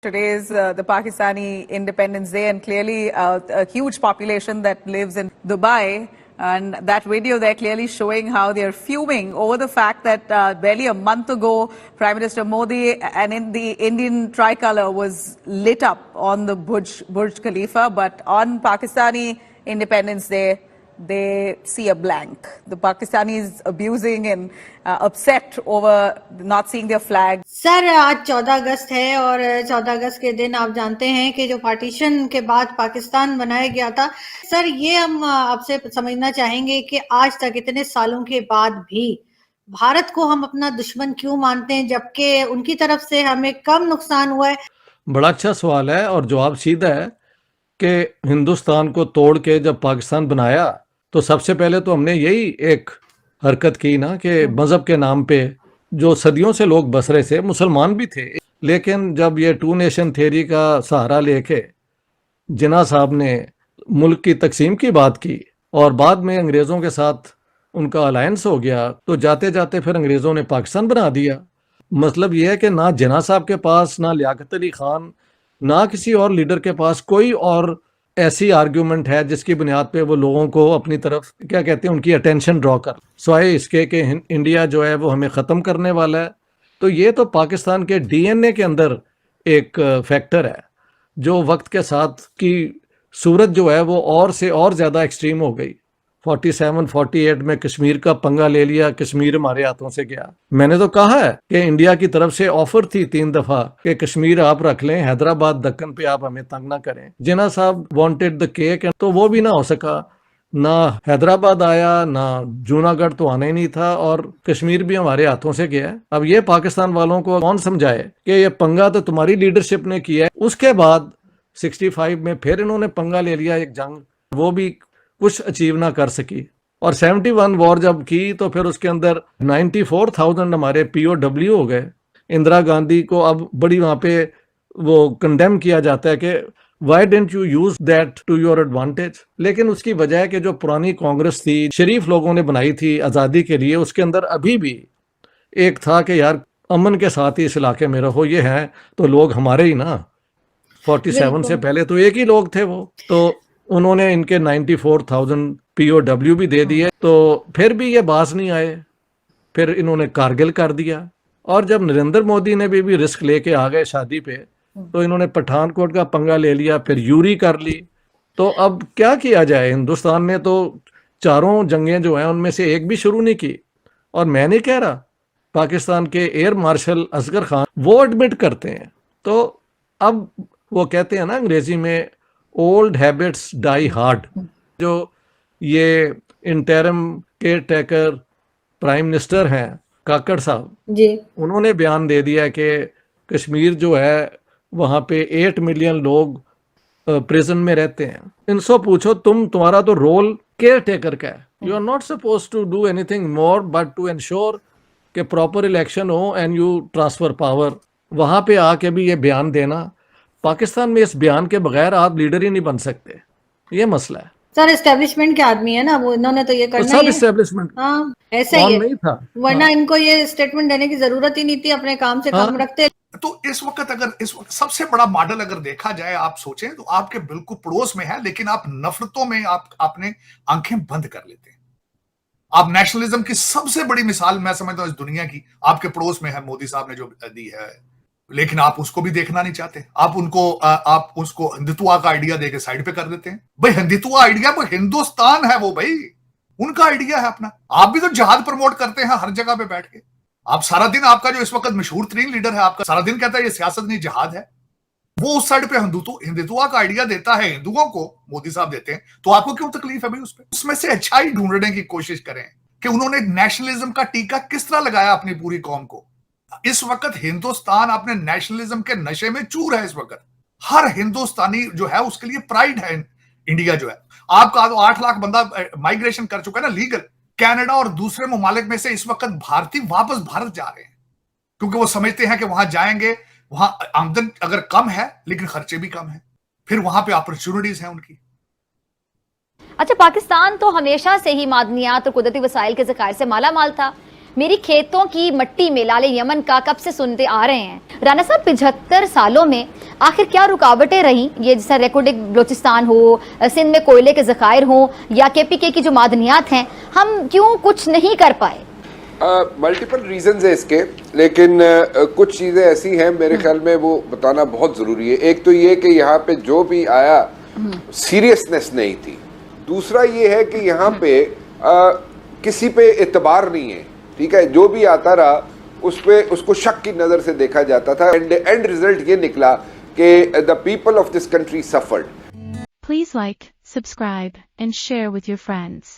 Today is the Pakistani Independence Day, and clearly a huge population that lives in Dubai. And that video there clearly showing how they're fuming over the fact that barely a month ago, Prime Minister Modi and in the Indian tricolor was lit up on the Burj Khalifa. But on Pakistani Independence Day, they see a blank. The Pakistanis abusing and upset over not seeing their flag. Sir आज 14 अगस्त है और 14 अगस्त के दिन आप जानते हैं कि जो पार्टीशन के बाद पाकिस्तान बनाया गया था, सर ये हम आपसे समझना चाहेंगे कि आज तक इतने सालों के बाद भी भारत को हम अपना दुश्मन क्यों मानते हैं, जबकि उनकी तरफ से हमें कम नुकसान हुआ है। बड़ा अच्छा सवाल है और जवाब सीधा है कि हिंदुस्तान को तोड़ के जब पाकिस्तान बनाया तो सबसे पहले तो हमने यही एक हरकत की ना कि मजहब के नाम पे जो सदियों से लोग बस रहे थे, मुसलमान भी थे, लेकिन जब ये टू नेशन थ्योरी का सहारा लेके जिन्ना साहब ने मुल्क की तकसीम की बात की और बाद में अंग्रेज़ों के साथ उनका अलायंस हो गया, तो जाते जाते फिर अंग्रेज़ों ने पाकिस्तान बना दिया। मतलब ये है कि ना जिन्ना साहब के पास, ना लियाकत अली खान, ना किसी और लीडर के पास कोई और ऐसी आर्ग्यूमेंट है जिसकी बुनियाद पे वो लोगों को अपनी तरफ क्या कहते हैं उनकी अटेंशन ड्रॉ कर, सिवाय इसके कि इंडिया जो है वो हमें ख़त्म करने वाला है। तो ये तो पाकिस्तान के डीएनए के अंदर एक फैक्टर है जो वक्त के साथ की सूरत जो है वो और से और ज़्यादा एक्सट्रीम हो गई। 47-48 में कश्मीर का पंगा ले लिया, कश्मीर हमारे हाथों से गया। मैंने तो कहा है कि इंडिया की तरफ से ऑफर थी 3 दफा कि कश्मीर आप रख लें, हैदराबाद दक्कन पे आप हमें तंग ना करें। जिन्ना साहब वांटेड द केक, तो वो भी ना हो सका, ना हैदराबाद आया, ना जूनागढ़ तो आना ही नहीं था और कश्मीर भी हमारे हाथों से गया। अब ये पाकिस्तान वालों को कौन समझाए कि ये पंगा तो तुम्हारी लीडरशिप ने किया है। उसके बाद 65 में फिर इन्होंने पंगा ले लिया एक जंग, वो भी कुछ अचीव ना कर सकी और 71 वॉर जब की तो फिर उसके अंदर 94,000 हमारे POW हो गए। इंदिरा गांधी को अब बड़ी वहां पे वो कंडेम किया जाता है कि why didn't you use that to your advantage. लेकिन उसकी वजह है कि जो पुरानी कांग्रेस थी, शरीफ लोगों ने बनाई थी आज़ादी के लिए, उसके अंदर अभी भी एक था कि यार अमन के साथ ही इस इलाके में रहो, ये हैं तो लोग हमारे ही ना। 47 से पहले तो एक ही लोग थे वो, तो उन्होंने इनके 94,000 POW भी दे दिए, तो फिर भी ये बाज नहीं आए। फिर इन्होंने कारगिल कर दिया और जब नरेंद्र मोदी ने भी रिस्क लेके आ गए शादी पे, तो इन्होंने पठानकोट का पंगा ले लिया, फिर यूरी कर ली। तो अब क्या किया जाए? हिंदुस्तान ने तो चारों जंगें जो हैं उनमें से एक भी शुरू नहीं की। और मैं नहीं कह रहा, पाकिस्तान के एयर मार्शल असगर खान वो एडमिट करते हैं। तो अब वो कहते हैं ना अंग्रेजी में ओल्ड हैबिट्स डाई हार्ड। जो ये interim caretaker prime minister हैं काकड़ साहब जी, उन्होंने बयान दे दिया कि कश्मीर जो है वहाँ पे 8 मिलियन लोग प्रिजन में रहते हैं। इनसे पूछो तुम्हारा तो रोल केयर टेकर का है। You are not suppose to do anything more but to ensure कि प्रॉपर इलेक्शन हो एंड यू ट्रांसफर पावर। वहाँ पे आके भी ये बयान देना, पाकिस्तान में इस बयान के बगैर आप लीडर ही नहीं बन सकते, ये मसला है। सर एस्टेब्लिशमेंट के आदमी है ना वो, इन्होंने तो ये करना सब ही है। एस्टेब्लिशमेंट हाँ, ऐसा ही है, नहीं था, वरना इनको ये स्टेटमेंट देने की जरूरत ही नहीं थी, अपने काम से काम रखते। तो इस वक्त सबसे बड़ा मॉडल अगर देखा जाए, आप सोचें तो आपके बिल्कुल पड़ोस में है, लेकिन आप नफरतों में आप अपने आंखें बंद कर लेते हैं। आप नेशनलिज्म की सबसे बड़ी मिसाल मैं समझता हूं इस दुनिया की आपके पड़ोस में है, मोदी साहब ने जो दी है, लेकिन आप उसको भी देखना नहीं चाहते। आप उसको हिंदुत्व का आइडिया देके साइड पे कर देते हैं। भाई हिंदुत्व आइडिया, वो हिंदुस्तान है, वो भाई उनका आइडिया है अपना। आप भी तो जहाद प्रमोट करते हैं हर जगह पे बैठ के। आप सारा दिन, आपका जो इस वक्त मशहूर तरीन लीडर है आपका, सारा दिन कहता है ये सियासत नहीं जहाद है। वो उस साइड पे हिंदुत्व का आइडिया देता है, हिंदुओं को मोदी साहब देते हैं, तो आपको क्यों तकलीफ है भाई उस पर? उसमें से अच्छाई ढूंढने की कोशिश करें कि उन्होंने नेशनलिज्म का टीका किस तरह लगाया अपनी पूरी कौम को। इस वक्त हिंदुस्तान अपने नेशनलिज्म के नशे में चूर है। इस वक्त हर हिंदुस्तानी जो है उसके लिए प्राइड है इंडिया जो है। आपका तो 8 लाख बंदा माइग्रेशन कर चुका है ना लीगल। कनाडा और दूसरे ममालिक में से इस वक्त भारतीय वापस भारत जा रहे हैं क्योंकि वो समझते हैं कि वहां जाएंगे, वहां आमदन अगर कम है लेकिन खर्चे भी कम है, फिर वहां पे अपॉर्चुनिटीज हैं उनकी। अच्छा, पाकिस्तान तो हमेशा से ही मादनियात और कुदरती वसाइल के ज़खायर से माला माल था। मेरी खेतों की मट्टी में लाले यमन का कब से सुनते आ रहे हैं। राणा साहब 75 सालों में आखिर क्या रुकावटें रही, ये जैसा रेकॉर्डिक बलोचिस्तान हो, सिंध में कोयले के ज़खायर हो या केपीके की जो मादनियात हैं, हम क्यों कुछ नहीं कर पाए? मल्टीपल रीजंस है इसके, लेकिन कुछ चीज़ें ऐसी हैं मेरे ख्याल में वो बताना बहुत ज़रूरी है। एक तो ये कि यहाँ पे जो भी आया सीरियसनेस नहीं थी। दूसरा ये है कि यहाँ पे किसी पे एतबार नहीं है, ठीक है। जो भी आता रहा उस पे उसको शक की नज़र से देखा जाता था। एंड रिजल्ट ये निकला कि the people of this country suffered. Please like, subscribe, and share with your friends.